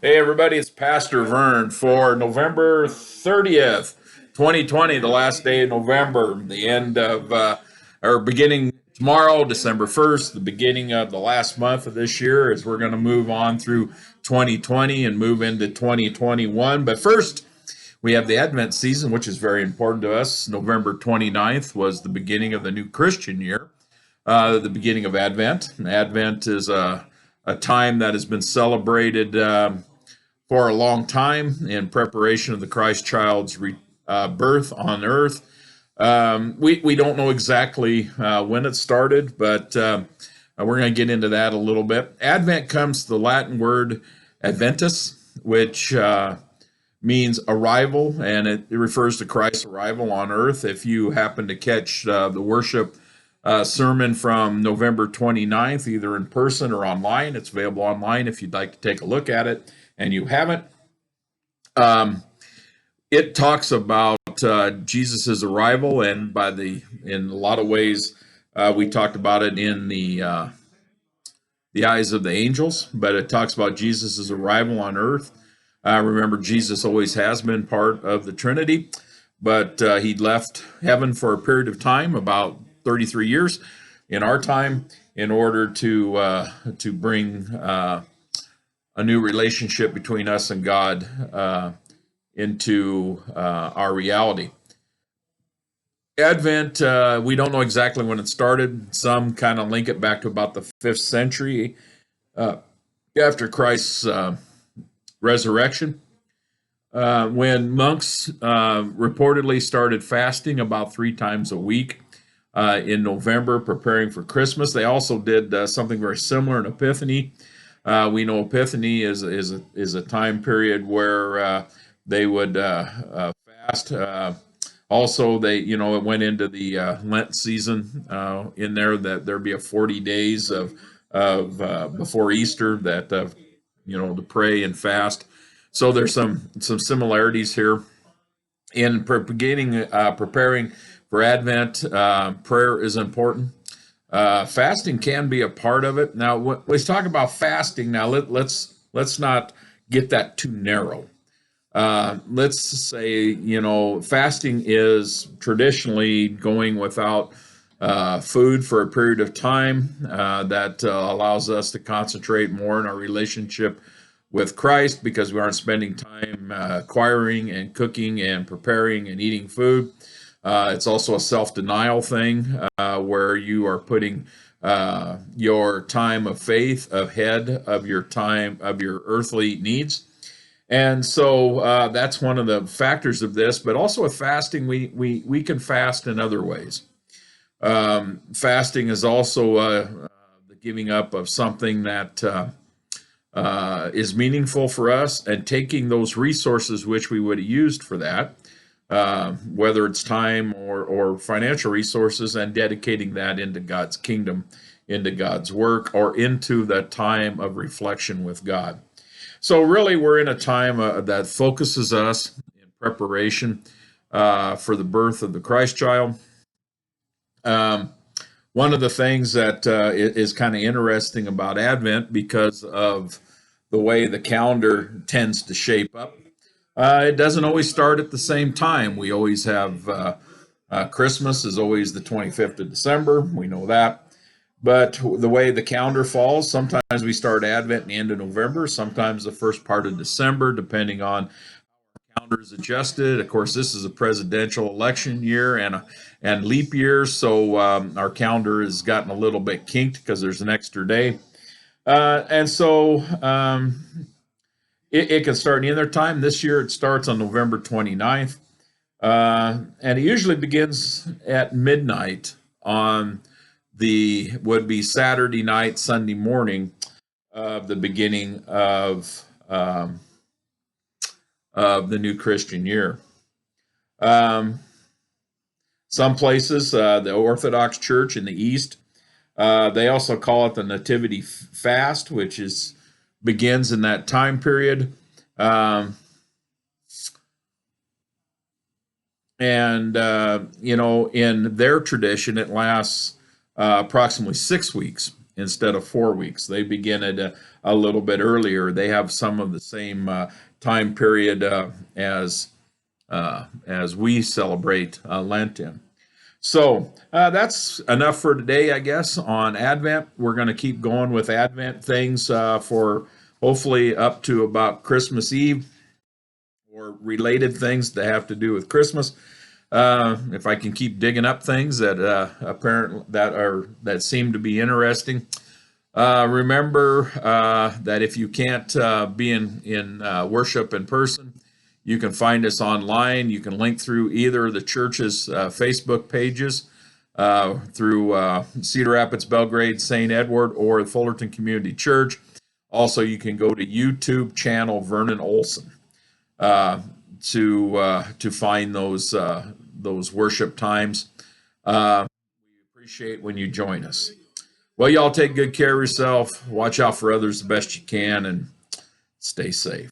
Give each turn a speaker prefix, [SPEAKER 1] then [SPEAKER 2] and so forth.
[SPEAKER 1] Hey, everybody, it's Pastor Vern for November 30th, 2020, the last day of November, the end of, or beginning tomorrow, December 1st, the beginning of the last month of this year, as we're going to move on through 2020 and move into 2021. But first, we have the Advent season, which is very important to us. November 29th was the beginning of the new Christian year, the beginning of Advent. Advent is a time that has been celebrated for a long time in preparation of the Christ child's birth on earth. We don't know exactly when it started, but we're going to get into that a little bit. Advent comes to the Latin word adventus, which means arrival, and it refers to Christ's arrival on earth. If you happen to catch the worship sermon from November 29th, either in person or online, it's available online if you'd like to take a look at it and you haven't. It talks about Jesus's arrival, and in a lot of ways, we talked about it in the eyes of the angels, but it talks about Jesus's arrival on earth. Remember, Jesus always has been part of the Trinity, but he left heaven for a period of time, about 33 years in our time, in order to bring a new relationship between us and God into our reality. Advent, we don't know exactly when it started. Some kind of link it back to about the 5th century after Christ's resurrection, when monks reportedly started fasting about 3 times a week in November, preparing for Christmas. They also did something very similar in Epiphany. We know Epiphany is a time period where they would fast. Also, it went into the Lent season in there, that there'd be a 40 days of before Easter that to pray and fast. So there's some similarities here in preparing for Advent. Prayer is important. Fasting can be a part of it. Now, when we talk about fasting, now let's not get that too narrow. Let's say, fasting is traditionally going without food for a period of time that allows us to concentrate more on our relationship with Christ, because we aren't spending time acquiring and cooking and preparing and eating food. It's also a self-denial thing where you are putting your time of faith ahead of your time of your earthly needs. And so that's one of the factors of this. But also with fasting, we can fast in other ways. Fasting is also the giving up of something that is meaningful for us, and taking those resources which we would have used for that, whether it's time or financial resources, and dedicating that into God's kingdom, into God's work, or into the time of reflection with God. So really, we're in a time that focuses us in preparation for the birth of the Christ child. One of the things that is kind of interesting about Advent, because of the way the calendar tends to shape up, it doesn't always start at the same time. We always have Christmas is always the 25th of December. We know that. But the way the calendar falls, sometimes we start Advent in the end of November, sometimes the first part of December, depending on calendar is adjusted. Of course, this is a presidential election year and leap year, so our calendar has gotten a little bit kinked because there's an extra day. And so it can start in either time. This year it starts on November 29th, and it usually begins at midnight on would be Saturday night, Sunday morning of the beginning of the new Christian year. Some places, the Orthodox Church in the East, they also call it the Nativity Fast, which begins in that time period. And in their tradition, it lasts approximately 6 weeks. instead of 4 weeks. They begin at a little bit earlier. They have some of the same time period as we celebrate Lent in. So that's enough for today, I guess, on Advent. We're going to keep going with Advent things for hopefully up to about Christmas Eve, or related things that have to do with Christmas. If I can keep digging up things that that seem to be interesting. Remember that if you can't be in worship in person, you can find us online. You can link through either of the church's Facebook pages, through Cedar Rapids, Belgrade, St. Edward, or the Fullerton Community Church. Also, you can go to YouTube channel Vernon Olson to find those worship times. We appreciate when you join us. Well, y'all take good care of yourself. Watch out for others the best you can, and stay safe.